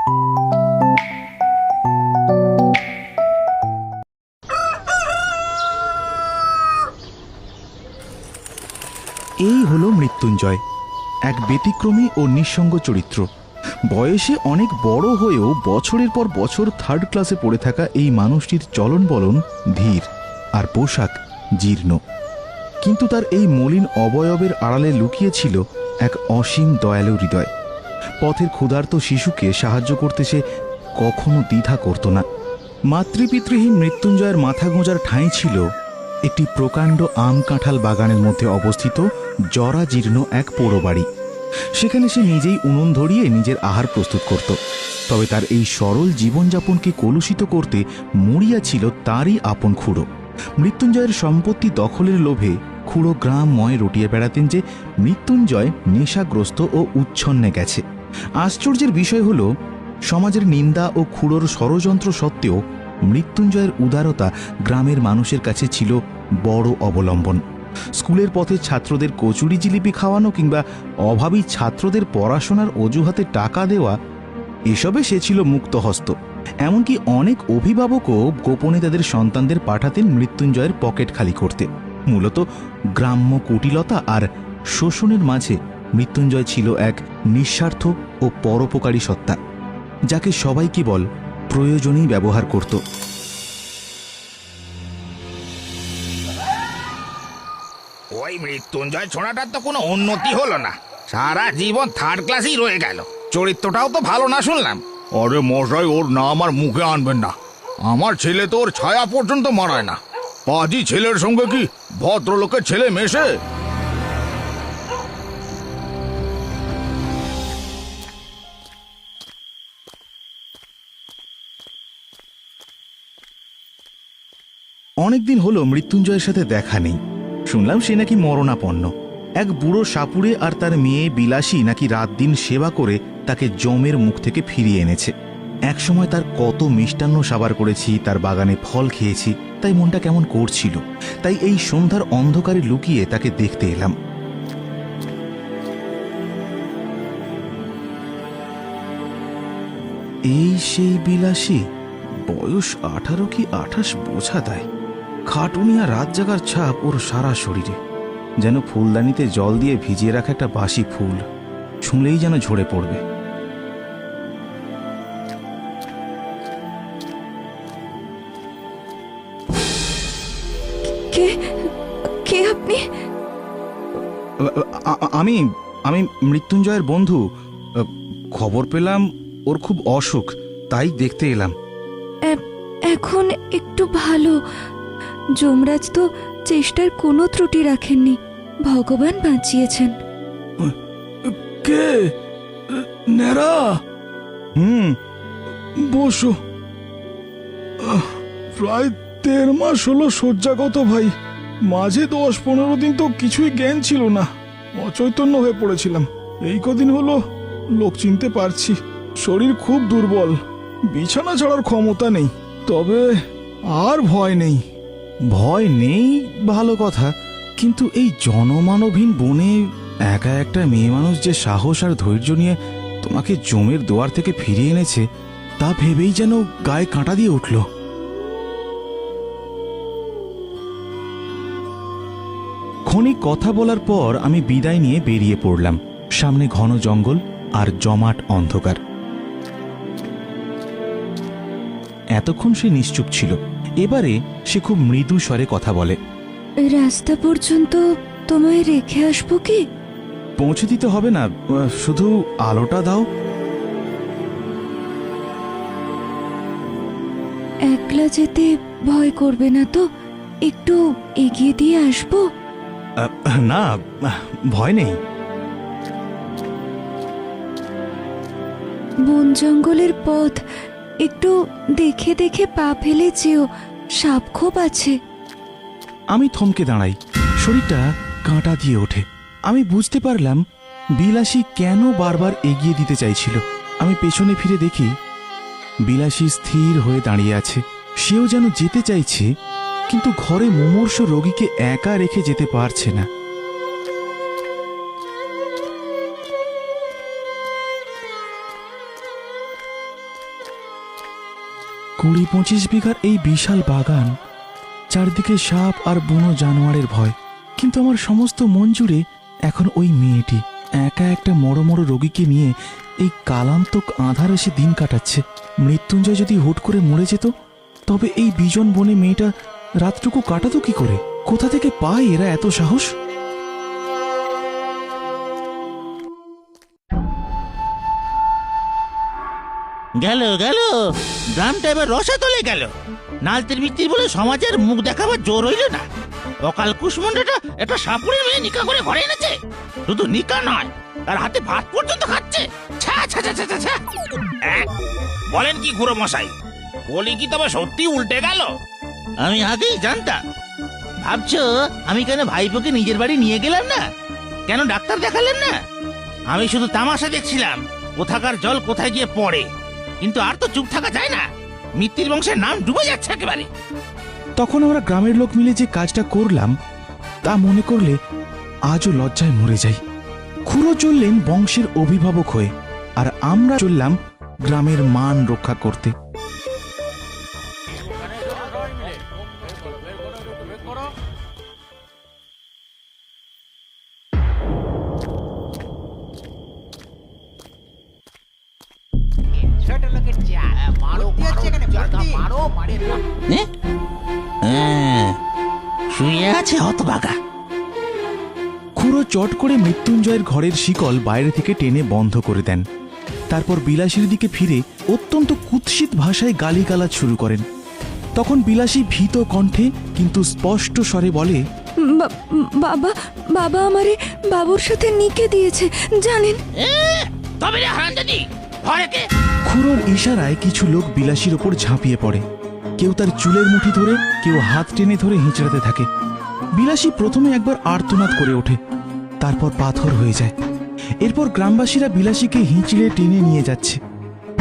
এই হলো মৃত্যুঞ্জয়, এক ব্যতিক্রমী ও নিঃসঙ্গ চরিত্র। বয়সে অনেক বড় হয়েও বছরের পর বছর থার্ড ক্লাসে পড়ে থাকা এই মানুষটির চলন বলন ধীর, আর পোশাক জীর্ণ। কিন্তু তার এই মলিন অবয়বের আড়ালে লুকিয়ে ছিল এক অসীম দয়ালু হৃদয়। পথের ক্ষুধার্ত শিশুকে সাহায্য করতে সে কখনো দ্বিধা করত না। মাতৃপিতৃহীন মৃত্যুঞ্জয়ের মাথা গোঁজার ঠাঁই ছিল একটি প্রকাণ্ড আম কাঁঠাল বাগানের মধ্যে অবস্থিত জরাজীর্ণ এক পোড়ো বাড়ি। সেখানে সে নিজেই উনুন ধরিয়ে নিজের আহার প্রস্তুত করত। তবে তার এই সরল জীবনযাপনকে কলুষিত করতে মরিয়া ছিল তারই আপন খুড়ো। মৃত্যুঞ্জয়ের সম্পত্তি দখলের লোভে খুড়ো গ্রামময় রটিয়ে বেড়াতেন যে মৃত্যুঞ্জয় নেশাগ্রস্ত ও উচ্ছন্নে গেছে। আশ্চর্যের বিষয় হল, সমাজের নিন্দা ও খুড়োর ষড়যন্ত্র সত্ত্বেও মৃত্যুঞ্জয়ের উদারতা গ্রামের মানুষের কাছে ছিল বড় অবলম্বন। স্কুলের পথে ছাত্রদের কচুরি জিলিপি খাওয়ানো কিংবা অভাবী ছাত্রদের পড়াশোনার অজুহাতে টাকা দেওয়া, এসবে সে ছিল মুক্তহস্ত। এমনকি অনেক অভিভাবকও গোপনে তাদের সন্তানদের পাঠাতেন মৃত্যুঞ্জয়ের পকেট খালি করতে। মূলত গ্রাম্য কুটিলতা আর শোষণের মাঝে মৃত্যুঞ্জয় ছিল এক নিঃস্বার্থ ও পরোপকারী সত্তা, যাকে সবাই কেবল প্রয়োজনেই ব্যবহার করত। ওই মৃত্যুঞ্জয় ছোড়াটার তো কোনো উন্নতি হলো না, সারা জীবন থার্ড ক্লাসই রয়ে গেল। চরিত্রটাও তো ভালো না শুনলাম। আরে মশাই, ওর নাম আর মুখে আনবেন না। আমার ছেলে তো ওর ছায়া পর্যন্ত মারায় না। পাজি ছেলের সঙ্গে কি ভদ্রলোকের ছেলে মেশে? অনেকদিন হলো মৃত্যুঞ্জয়ের সাথে দেখা নেই। শুনলাম সে নাকি মরণাপন্ন। এক বুড়ো সাপুড়ে আর তার মেয়ে বিলাসী নাকি রাত দিন সেবা করে তাকে জমের মুখ থেকে ফিরিয়ে এনেছে। একসময় তার কত মিষ্টান্ন সাবার করেছি, তার বাগানে ফল খেয়েছি, তাই মনটা কেমন করছিল। তাই এই সন্ধ্যার অন্ধকারে লুকিয়ে তাকে দেখতে এলাম। এই সেই বিলাসী, বয়স 18 কি 28 বোঝা দেয়। খাটুনিয়া রাত জাগার ছাপ ওর সারা শরীরে, যেন ফুলদানিতে জল দিয়ে ভিজিয়ে রাখা একটা বাসি ফুল, ছুঁলেই যেন ঝরে পড়বে। কে কে আপনি? আমি আমি মৃত্যুঞ্জয়ের বন্ধু। খবর পেলাম ওর খুব অসুখ, তাই দেখতে এলাম। এখন একটু ভালো। যমরাজ তো চেষ্টার কোনো ত্রুটি রাখেননি, ভগবান বাঁচিয়েছেন। কে? নেরা? বসো। প্রায় 13 মাস হলো শয্যাগত ভাই। মাঝে 10-15 দিন তো কিছুই জ্ঞান ছিল না, অচৈতন্য হয়ে পড়েছিলাম। এই কদিন হলো লোক চিনতে পারছি। শরীর খুব দুর্বল, বিছানা ছাড়ার ক্ষমতা নেই। তবে আর ভয় নেই। ভয় নেই ভালো কথা, কিন্তু এই জনমানবহীন বনে একা একটা মেয়ে মানুষ যে সাহস আর ধৈর্য নিয়ে তোমাকে জমের দুয়ার থেকে ফিরিয়ে এনেছে, তা ভেবেই যেন গায়ে কাঁটা দিয়ে উঠল। ক্ষণিক কথা বলার পর আমি বিদায় নিয়ে বেরিয়ে পড়লাম। সামনে ঘন জঙ্গল আর জমাট অন্ধকার। এতক্ষণ সে নিশ্চুপ ছিল, এবারে সে খুব মৃদু স্বরে কথা বলে। রাস্তা পর্যন্ত তোমায় রেখে আসবো কি? পৌঁছে দিতে হবে না, শুধু আলোটা দাও। একলা যেতে ভয় করবে না তো? একটু এগিয়ে দিয়ে আসবো? না, ভয় নেই। বন জঙ্গলের পথ, একটু দেখে দেখে পা ফেলে যেও, সাপ খোপ আছে। আমি থমকে দাঁড়াই, শরীরটা কাঁটা দিয়ে ওঠে। আমি বুঝতে পারলাম বিলাসী কেন বারবার এগিয়ে দিতে চাইছিল। আমি পেছনে ফিরে দেখি বিলাসী স্থির হয়ে দাঁড়িয়ে আছে। সেও যেন যেতে চাইছে, কিন্তু ঘরে মুমূর্ষ রোগীকে একা রেখে যেতে পারছে না। 20-25 বিঘার এই বিশাল বাগান, চারদিকে সাপ আর বুনো জানোয়ারের ভয়, কিন্তু আমার সমস্ত মন জুড়ে এখন ওই মেয়েটি একা একটা মরো মরো রোগীকে নিয়ে এই কালান্তক আঁধার এসে দিন কাটাচ্ছে। মৃত্যুঞ্জয় যদি হুট করে মরে যেত, তবে এই বিজন বনে মেয়েটা রাতটুকু কাটাতো কি করে? কোথা থেকে পায় এরা এত সাহস? গেল গেল, গ্রামটা এবার রসাতলে গেল। নালতির ভিত্তির বলে সমাজের মুখ দেখাবার জোর হইল না। অকাল কুসমুন্ডাটা একটা সাপুরের মেয়ে নিকা করে ঘরে এনেছে। শুধু নিকা নয়, তার হাতে ভাত পর্যন্ত খাচ্ছে। ছা ছা ছা ছা ছা ছা। বলেন কি খুড়ো মশাই, বলি কি তবে সত্যি উল্টে গেল? আমি আগেই জানতাম। ভাবছো আমি কেন ভাইপোকে নিজের বাড়ি নিয়ে গেলাম না? কেন ডাক্তার দেখালেন না? আমি শুধু তামাশা দেখছিলাম কোথাকার জল কোথায় গিয়ে পড়ে। কিন্তু আর তো চুপ থাকা যায় না, মিত্তির বংশের নাম ডুবে যাচ্ছে একেবারে। তখন আমরা গ্রামের লোক মিলে যে কাজটা করলাম তা মনে করলে আজও লজ্জায় মরে যাই। খুড়ো চললেন বংশের অভিভাবক হয়ে, আর আমরা চললাম গ্রামের মান রক্ষা করতে। শুয়ে আছে হতভাগা। খুড়ো চট করে মৃত্যুঞ্জয়ের ঘরের শিকল বাইরে থেকে টেনে বন্ধ করে দেন। তারপর বিলাসীর দিকে ফিরে অত্যন্ত কুৎসিত ভাষায় গালিগালাজ শুরু করেন। তখন বিলাসী ভীত কণ্ঠে কিন্তু স্পষ্ট স্বরে বলে, বাবা বাবা আমারে বাবুর সাথে নিকে দিয়েছে জানেন। তবে রে হারামজাদি, ঘরে কে? খুড়োর ইশারায় কিছু লোক বিলাসীর ওপর ঝাঁপিয়ে পড়ে। কেউ তার চুলের মুঠি ধরে, কেউ হাত টেনে ধরে হিঁচড়াতে থাকে। বিলাসী প্রথমে একবার আর্তনাদ করে ওঠে, তারপর পাথর হয়ে যায়। এরপর গ্রামবাসীরা বিলাসীকে হিঁচড়ে টেনে নিয়ে যাচ্ছে।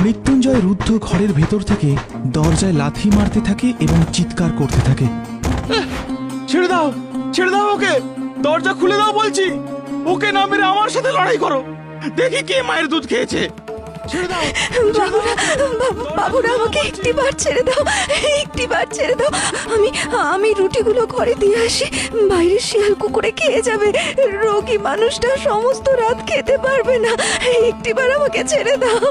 মৃত্যুঞ্জয় রুদ্ধ ঘরের ভেতর থেকে দরজায় লাথি মারতে থাকে এবং চিৎকার করতে থাকে। ছেড়ে দাও, ছেড়ে দাও ওকে, দরজা খুলে দাও বলছি। ওকে না মেরে আমার সাথে লড়াই করো, দেখি কে মায়ের দুধ খেয়েছে। ছেড়ে দাও, বাবুরা আমাকে একটিবার ছেড়ে দাও, একটিবার ছেড়ে দাও। আমি রুটিগুলো ঘরে দিয়ে আসি, বাইরে শিয়াল কুকুরে খেয়ে যাবে। রোগী মানুষটা সমস্ত রাত খেতে পারবে না, একটিবার আমাকে ছেড়ে দাও।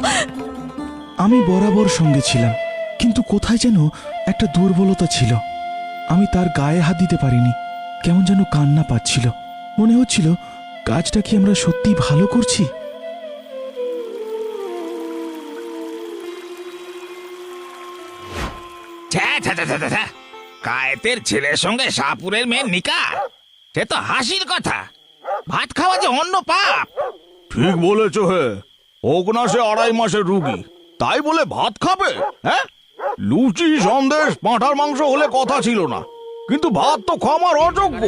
আমি বরাবর সঙ্গে ছিলাম, কিন্তু কোথায় যেন একটা দুর্বলতা ছিল। আমি তার গায়ে হাত দিতে পারিনি। কেমন যেন কান্না পাচ্ছিল। মনে হচ্ছিল কাজটা কি আমরা সত্যি ভালো করছি? কায়েতের ছেলের সঙ্গে সাপুরের মেয়ের নিকা, সে তো হাসির কথা। ভাত খাওয়া যে অন্য পাপ। ঠিক বলেছো হে, হোক না সে 2.5 মাসের রুগী, তাই বলে ভাত খাবে? হ্যাঁ, লুচি সন্দেশ পাঁঠার মাংস হলে কথা ছিল না, কিন্তু ভাত তো খাওয়ার অযোগ্য।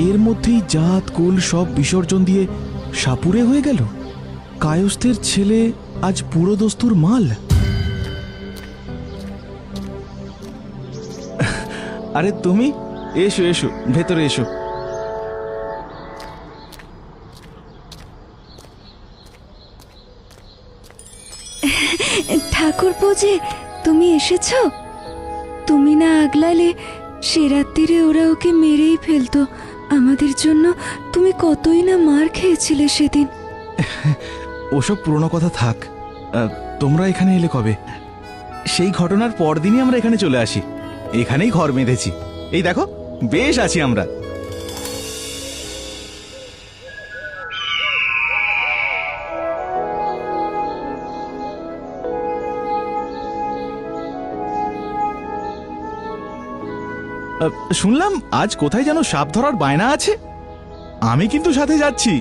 এর মধ্যেই জাত কুল সব বিসর্জন দিয়ে সাপুরে হয়ে গেল। কায়স্থের ছেলে আজ পুরো দস্তুর মাল। আরে তুমি এসো এসো, ভেতরে এসো। ঠাকুরপো যে তুমি এসেছো, তুমি না আগলালে সে রাত্রিরে ওরা ওকে মেরেই ফেলতো। আমাদের জন্য তুমি কতই না মার খেয়েছিলে সেদিন। ওসব পুরনো কথা থাক। তোমরা এখানে এলে কবে? সেই ঘটনার পরদিনই আমরা এখানে চলে আসি। এখানেই ঘর বেঁধেছি। এই দেখো, বেশ আছি আমরা। শুনলাম আজ কোথায় যেন সাপ ধরার বায়না আছে। আমি কিন্তু সাথে যাচ্ছি।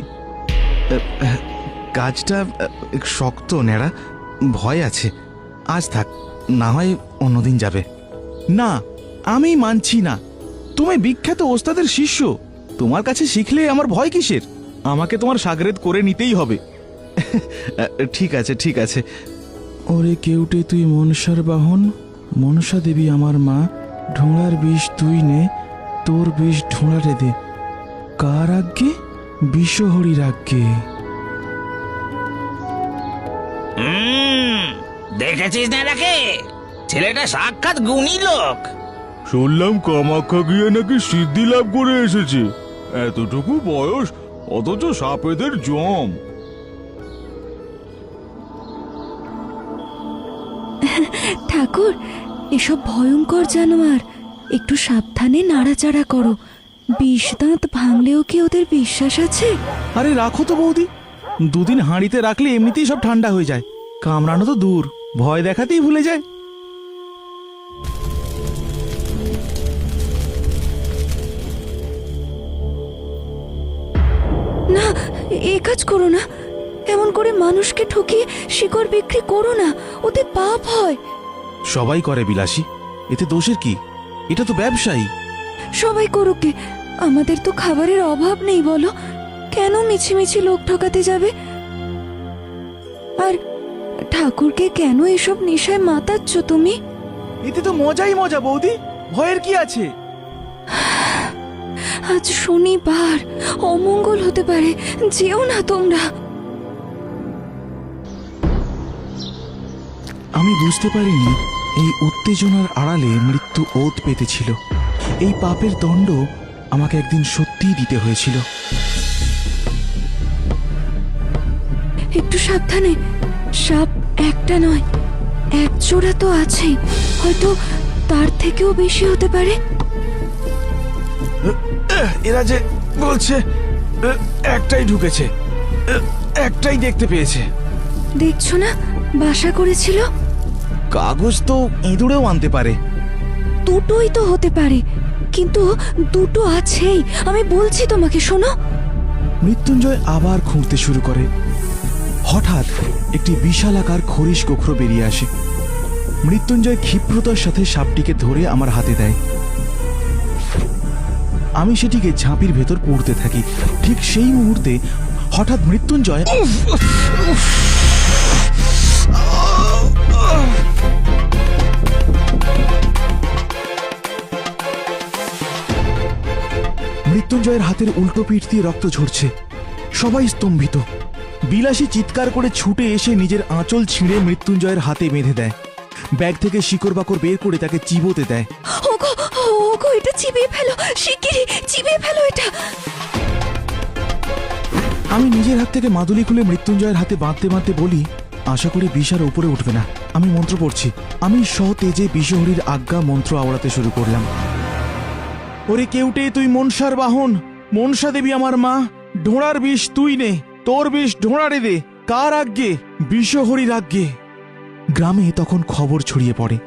কাজটা শক্ত ন্যাড়া, ভয় আছে। আজ থাক, না হয় অন্যদিন যাবে। না, আমি মানছি না। তুমি বিখ্যাত ওস্তাদের শিষ্য, তোমার কাছে শিখলে আমার ভয় কিসের? আমাকে তোমার সাগরেদ করে নিতেই হবে। ঠিক আছে ঠিক আছে। ওরে কেউটে তুই মনসার বাহন, মনসা দেবী আমার মা, ঢোঁড়ার বিষ তুই নে, তোর বিষ ঢোঁড়ারে দে, কার আজ্ঞে? বিশ্বহরির আজ্ঞে। দেখেছিস না নাকি, ছেলেটা সাক্ষাৎ গুণী লোক। শুনলাম কামাখ্যা গিয়ে নাকি সিদ্ধি লাভ করে এসেছে। এতটুকু বয়স, অথচ সাপেদের জম। ঠাকুর, এসব ভয়ঙ্কর জানোয়ার, একটু সাবধানে নাড়াচাড়া করো। বিষ দাঁত ভাঙলেও কি ওদের বিশ্বাস আছে? আরে রাখো তো বৌদি, দুদিন হাঁড়িতে রাখলে এমনিতেই সব ঠান্ডা হয়ে যায়। কামড়ানো তো দূর, ভয় দেখাতেই ভুলে যায়। না, এ কাজ করো না। এমন করে মানুষকে ঠকিয়ে শিকড় বিক্রি করো না, ওতে পাপ হয়। সবাই করে বিলাসী, এতে দোষের কি? এটা তো ব্যবসায়ী। সবাই করুক গে, আমাদের তো খাবারের অভাব নেই বলো, কেন মিছিমিছি লোক ঠকাতে যাবে? আর ঠাকুরকে কেন এসব নেশায় মাতাচ্ছ তুমি? এতে তো মজাই মজা বৌদি, ভয়ের কি আছে? আজ শনিবার, অমঙ্গল হতে পারে, যেও না তোমরা। আমি বুঝতে পারিনি এই উত্তেজনার আড়ালে মৃত্যু ওত পেতেছিল। এই পাপের দণ্ড আমাকে একদিন সত্যিই দিতে হয়েছিল। একটু সাবধানে, সাপ একটা নয়, এক জোড়া তো আছেই, হয়তো তার থেকেও বেশি হতে পারে। এরা যে বলছে একটাই ঢুকেছে, একটাই দেখতে পেয়েছে। দেখছো না, বাসা করেছিল। কাগজ তো ইঁদুরেও আনতে পারে। দুটোই তো হতে পারে, কিন্তু দুটো আছেই, আমি বলছি তোমাকে, শোনো। মৃত্যুঞ্জয় আবার খুঁড়তে শুরু করে। হঠাৎ একটি বিশালাকার খরিশ গোখরো বেরিয়ে আসে। মৃত্যুঞ্জয় ক্ষিপ্রতার সাথে সাপটিকে ধরে আমার হাতে দেয়। আমি সেটিকে ঝাঁপির ভেতর পুড়তে থাকি। ঠিক সেই মুহূর্তে হঠাৎ মৃত্যুঞ্জয় মৃত্যুঞ্জয়ের হাতের উল্টো পিঠ দিয়ে রক্ত ঝরছে। সবাই স্তম্ভিত। বিলাসী চিৎকার করে ছুটে এসে নিজের আঁচল ছিঁড়ে মৃত্যুঞ্জয়ের হাতে বেঁধে দেয়। ব্যাগ থেকে শিকড় বাকড় বের করে তাকে চিবোতে দেয়। ওগো ওগো, এটা চিবিয়ে ফেলো, শিগগিরই চিবিয়ে ফেলো এটা। আমি নিজের হাত থেকে মাদুলি খুলে মৃত্যুঞ্জয়ের হাতে বাঁধতে বাঁধতে বলি, আশা করি বিষ আর উপরে উঠবে না। আমি মন্ত্র পড়ছি। আমি সতেজে বিশ্বহরির আজ্ঞা মন্ত্র আওড়াতে শুরু করলাম। ওরে কেউটে তুই মনসার বাহন, মনসা দেবী আমার মা, ঢোঁড়ার বিষ তুই নে, তোর বিষ ঢোঁড়ারে দে, কার আজ্ঞে? বিশ্বহরির আজ্ঞে। গ্রামে তখন খবর ছড়িয়ে পড়ে।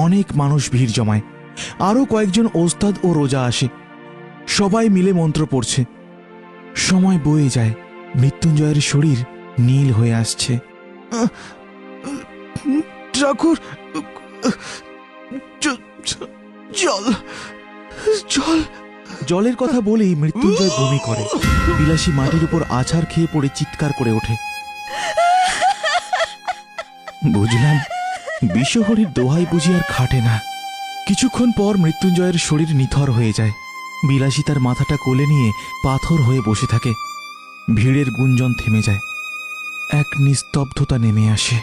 অনেক মানুষ ভিড় জমায়। আরো কয়েকজন ওস্তাদ ও রোজা আসে। সবাই মিলে মন্ত্র পড়ছে। সময় বয়ে যায়। মৃত্যুঞ্জয়ের শরীর নীল হয়ে আসছে। ঠাকুর, জল জল। জলের কথা বলেই মৃত্যুঞ্জয় বমি করে। বিলাসী মাটির উপর আছাড় খেয়ে পড়ে চিৎকার করে ওঠে। বুঝলাম বিশ্বহরির দোহাই বুঝি আর খাটে না। কিছুক্ষণ পর মৃত্যুঞ্জয়ের শরীর নিথর হয়ে যায়। বিলাসী তার মাথাটা কোলে নিয়ে পাথর হয়ে বসে থাকে। ভিড়ের গুঞ্জন থেমে যায়। এক নিস্তব্ধতা নেমে আসে।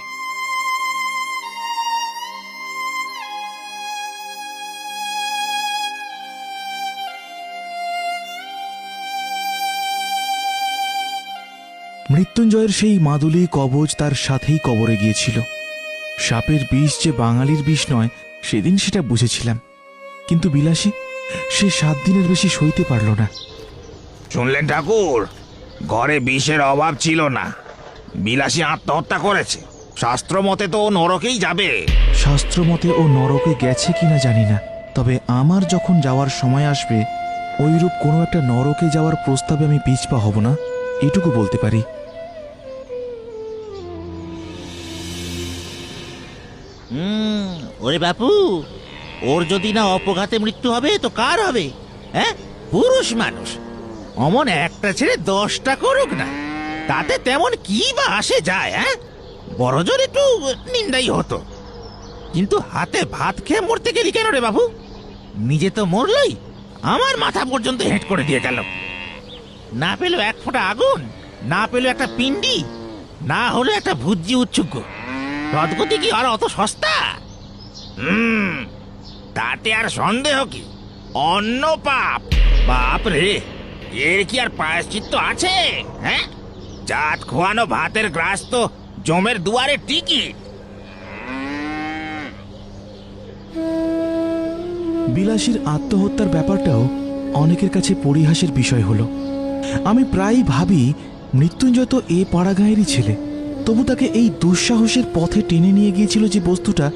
মৃত্যুঞ্জয়ের সেই মাদুলি কবচ তার সাথেই কবরে গিয়েছিল। সাপের বিষ যে বাঙালির বিষ নয়, সেদিন সেটা বুঝেছিলাম। কিন্তু বিলাসী, সে 7 দিনের বেশি সইতে পারল না। শুনলেন ঠাকুর, ঘরে বিষের অভাব ছিল না, বিলাসী আত্মহত্যা করেছে। শাস্ত্র মতে তো ও নরকেই যাবে। শাস্ত্র মতে ও নরকে গেছে কিনা জানি না, তবে আমার যখন যাওয়ার সময় আসবে, ওইরূপ কোনো একটা নরকে যাওয়ার প্রস্তাবে আমি পিছপা হব না, এটুকু বলতে পারি। ওরে বাপু, ওর যদি না অপঘাতে মৃত্যু হবে তো কার হবে? হ্যাঁ, পুরুষ মানুষ অমন একটা ছেড়ে 10টা করুক না, তাতে তেমন কি বা আসে যায়? হ্যাঁ, বড়জোর একটু নিন্দাই হতো, কিন্তু হাতে ভাত খেয়ে মরতে গেলি কেন রে বাবু? নিজে তো মরলই, আমার মাথা পর্যন্ত হেঁট করে দিয়ে গেল। না পেল এক ফোঁটা আগুন, না পেল একটা পিণ্ডি, না হলো একটা ভুজ্জি উচ্ছুক। রদগতি কি আর অত সস্তা? তাতে আর সন্দেহ কি? অন্য পাপ। বাপ রে, এর কি আর প্রায়শ্চিত্ত আছে? হ্যাঁ, জাত খোয়ানো ভাতের গ্রাস তো জমের দুয়ারে টিকিট। বিলাসীর আত্মহত্যার ব্যাপারটাও অনেকের কাছে পরিহাসের বিষয় হলো। আমি প্রায়ই ভাবি, মৃত্যুঞ্জয় তো এ পাড়া গাঁয়েরই ছেলে, তবু তাকে এই দুঃসাহসের পথে টেনে নিয়ে গিয়েছিল যে বস্তুটা,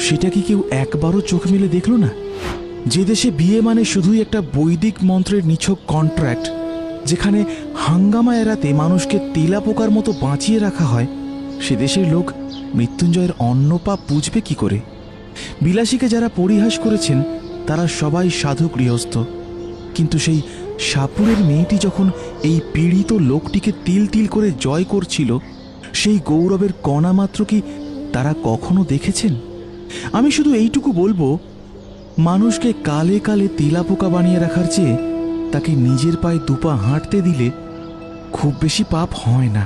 সেটা কি কেউ একবারও চোখ মেলে দেখল না? যে দেশে বিয়ে মানে শুধুই একটা বৈদিক মন্ত্রের নিছক কন্ট্রাক্ট, যেখানে হাঙ্গামা এড়াতে মানুষকে তেলাপোকার মতো বাঁচিয়ে রাখা হয়, সে দেশের লোক মৃত্যুঞ্জয়ের অন্য পাপ বুঝবে কি করে? বিলাসীকে যারা পরিহাস করেছেন তারা সবাই সাধু গৃহস্থ, কিন্তু সেই সাপুরের মেয়েটি যখন এই পীড়িত লোকটিকে তিল তিল করে জয় করছিল, সেই গৌরবের কণা মাত্র কি তারা কখনো দেখেছেন? আমি শুধু এইটুকু বলবো, মানুষকে কালে কালে তেলাপোকা বানিয়ে রাখার চেয়ে তাকে নিজের পায়ে দুপা হাঁটতে দিলে খুব বেশি পাপ হয় না।